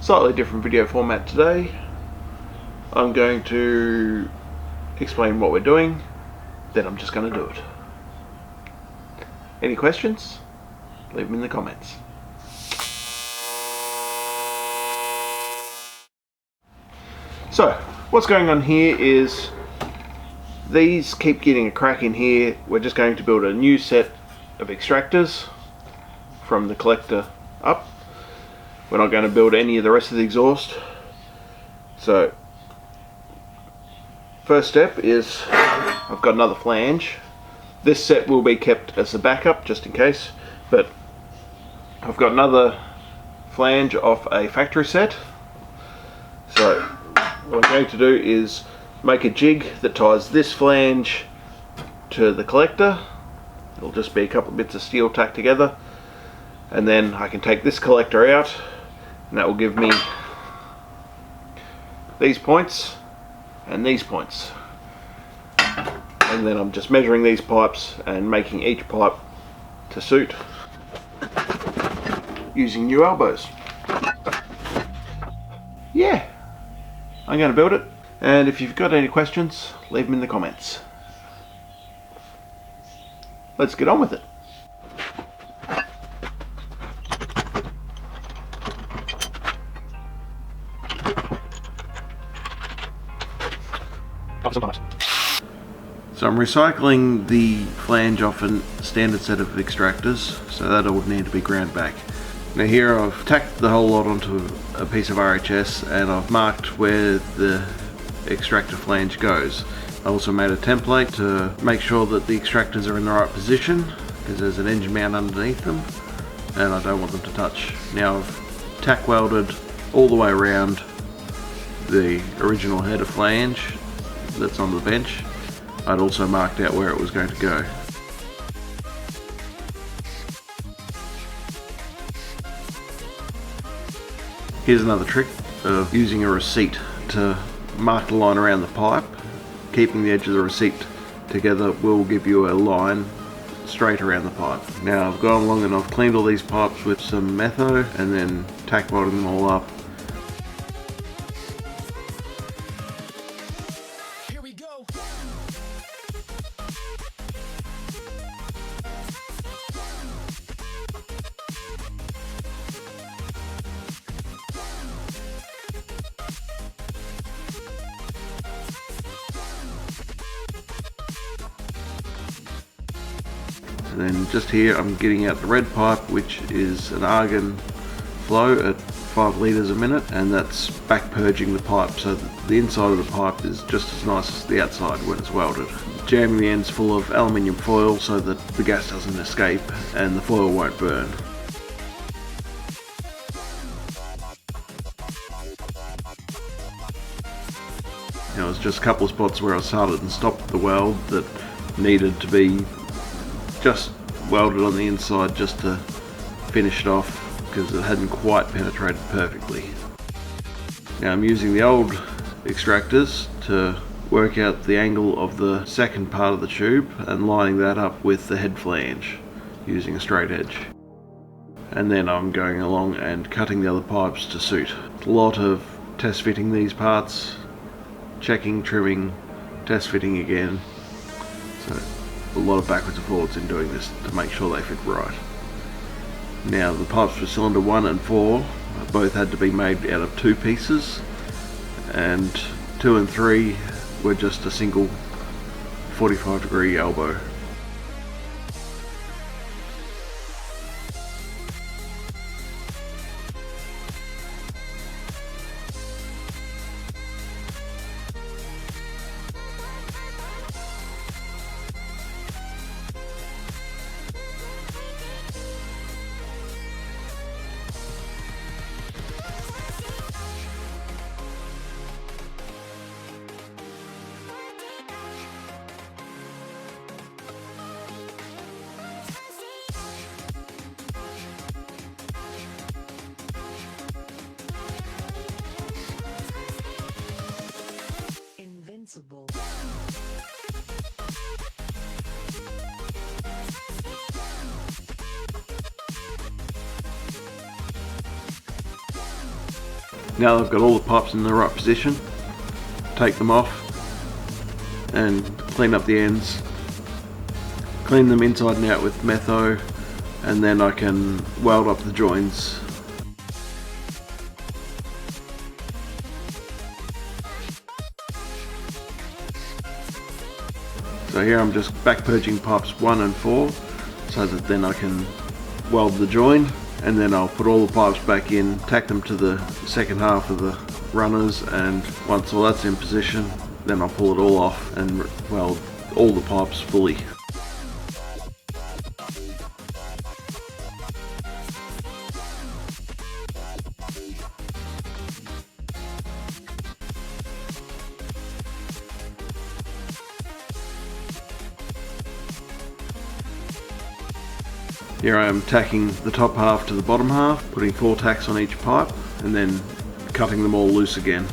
Slightly different video format today. I'm going to explain what we're doing, then I'm just going to do it. Any questions? Leave them in the comments. So, what's going on here is these keep getting a crack in here. We're just going to build a new set of extractors from the collector up. We're not going to build any of the rest of the exhaust. So, first step is I've got another flange. This set will be kept as a backup just in case, but I've got another flange off a factory set. So what I'm going to do is make a jig that ties this flange to the collector. It'll just be a couple of bits of steel tacked together, and then I can take this collector out, and that will give me these points and these points. And then I'm just measuring these pipes and making each pipe to suit using new elbows. Yeah, I'm going to build it, and if you've got any questions, leave them in the comments. Let's get on with it. So I'm recycling the flange off a standard set of extractors, so that all would need to be ground back. Now here I've tacked the whole lot onto a piece of RHS and I've marked where the extractor flange goes. I also made a template to make sure that the extractors are in the right position, because there's an engine mount underneath them and I don't want them to touch. Now I've tack welded all the way around the original header flange that's on the bench. I'd also marked out where it was going to go. Here's another trick of using a receipt to mark the line around the pipe. Keeping the edge of the receipt together will give you a line straight around the pipe. Now I've gone along and I've cleaned all these pipes with some metho and then tack welding them all up. And then just here I'm getting out the red pipe, which is an argon flow at 5 litres a minute, and that's back purging the pipe so that the inside of the pipe is just as nice as the outside when it's welded. Jamming the ends full of aluminium foil so that the gas doesn't escape and the foil won't burn. There was just a couple of spots where I started and stopped the weld that needed to be just welded on the inside just to finish it off, because it hadn't quite penetrated perfectly. Now I'm using the old extractors to work out the angle of the second part of the tube and lining that up with the head flange using a straight edge. And then I'm going along and cutting the other pipes to suit. A lot of test fitting these parts, checking, trimming, test fitting again. So a lot of backwards and forwards in doing this to make sure they fit right. Now the pipes for cylinder 1 and 4 both had to be made out of 2 pieces, and 2 and 3 were just a single 45-degree elbow. Now I've got all the pipes in the right position, take them off and clean up the ends, clean them inside and out with metho, and then I can weld up the joins. So here I'm just back purging pipes 1 and 4 so that then I can weld the join, and then I'll put all the pipes back in, tack them to the second half of the runners, and once all that's in position then I'll pull it all off and weld all the pipes fully. Here I am tacking the top half to the bottom half, putting 4 tacks on each pipe and then cutting them all loose again.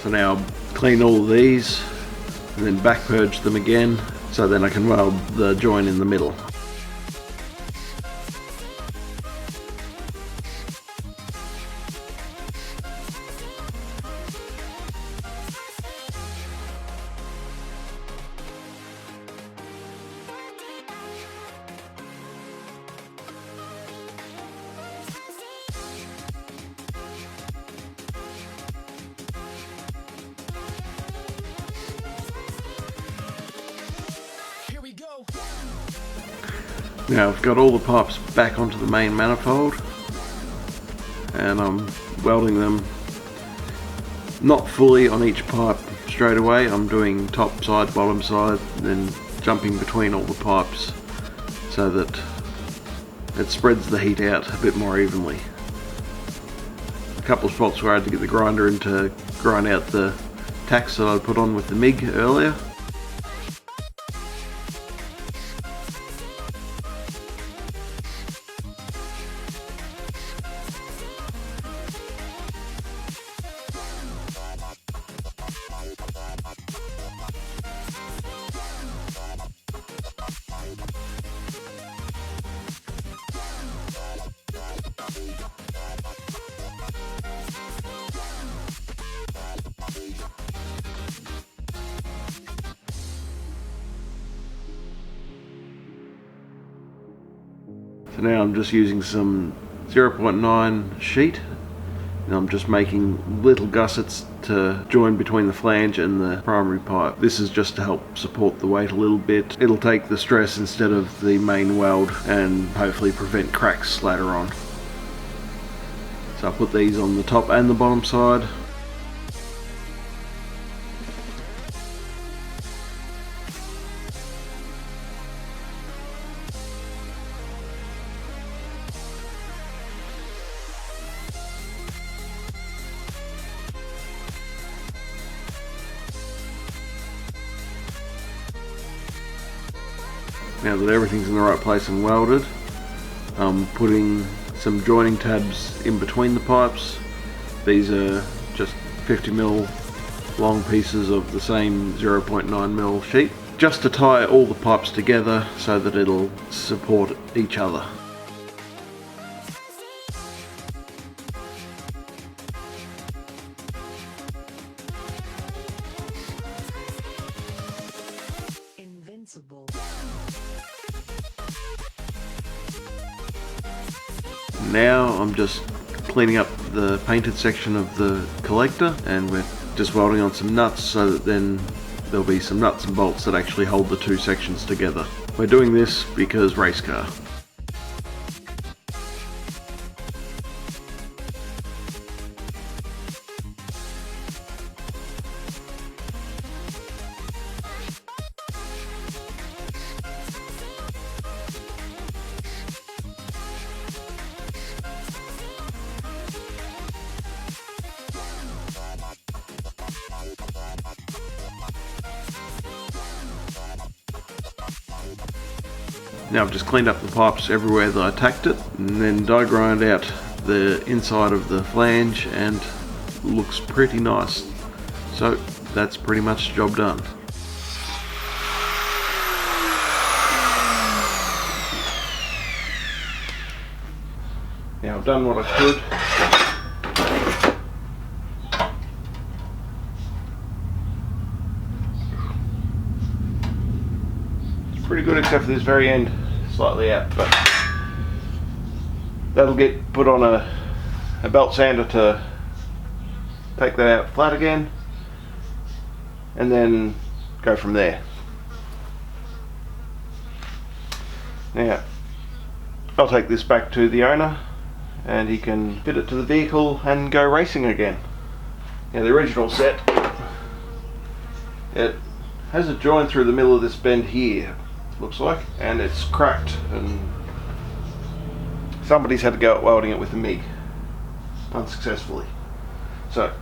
So now I'll clean all of these and then back purge them again so then I can weld the join in the middle. Now I've got all the pipes back onto the main manifold and I'm welding them not fully on each pipe straight away. I'm doing top side, bottom side, then jumping between all the pipes so that it spreads the heat out a bit more evenly. A couple of spots where I had to get the grinder in to grind out the tacks that I put on with the MIG earlier. So now I'm just using some 0.9 sheet and I'm just making little gussets to join between the flange and the primary pipe. This is just to help support the weight a little bit. It'll take the stress instead of the main weld and hopefully prevent cracks later on. So I'll put these on the top and the bottom side. Now that everything's in the right place and welded, I'm putting some joining tabs in between the pipes. These are just 50mm long pieces of the same 0.9mm sheet, just to tie all the pipes together so that it'll support each other. Now I'm just cleaning up the painted section of the collector, and we're just welding on some nuts so that then there'll be some nuts and bolts that actually hold the two sections together. We're doing this because race car. Now I've just cleaned up the pipes everywhere that I tacked it, and then die grind out the inside of the flange, and looks pretty nice. So that's pretty much the job done. Now I've done what I could. It's pretty good except for this very end, slightly out, but that'll get put on a belt sander to take that out flat again, and then go from there. Now I'll take this back to the owner and he can fit it to the vehicle and go racing again. Now the original set, it has a join through the middle of this bend here, looks like, and it's cracked, and somebody's had to go at welding it with a MIG unsuccessfully. So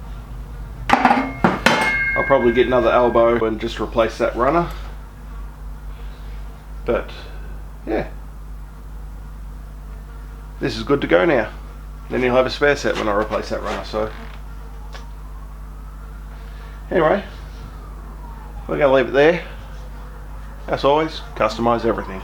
I'll probably get another elbow and just replace that runner. But yeah, this is good to go now. Then you'll have a spare set when I replace that runner. So anyway, we're going to leave it there. As always, customize everything.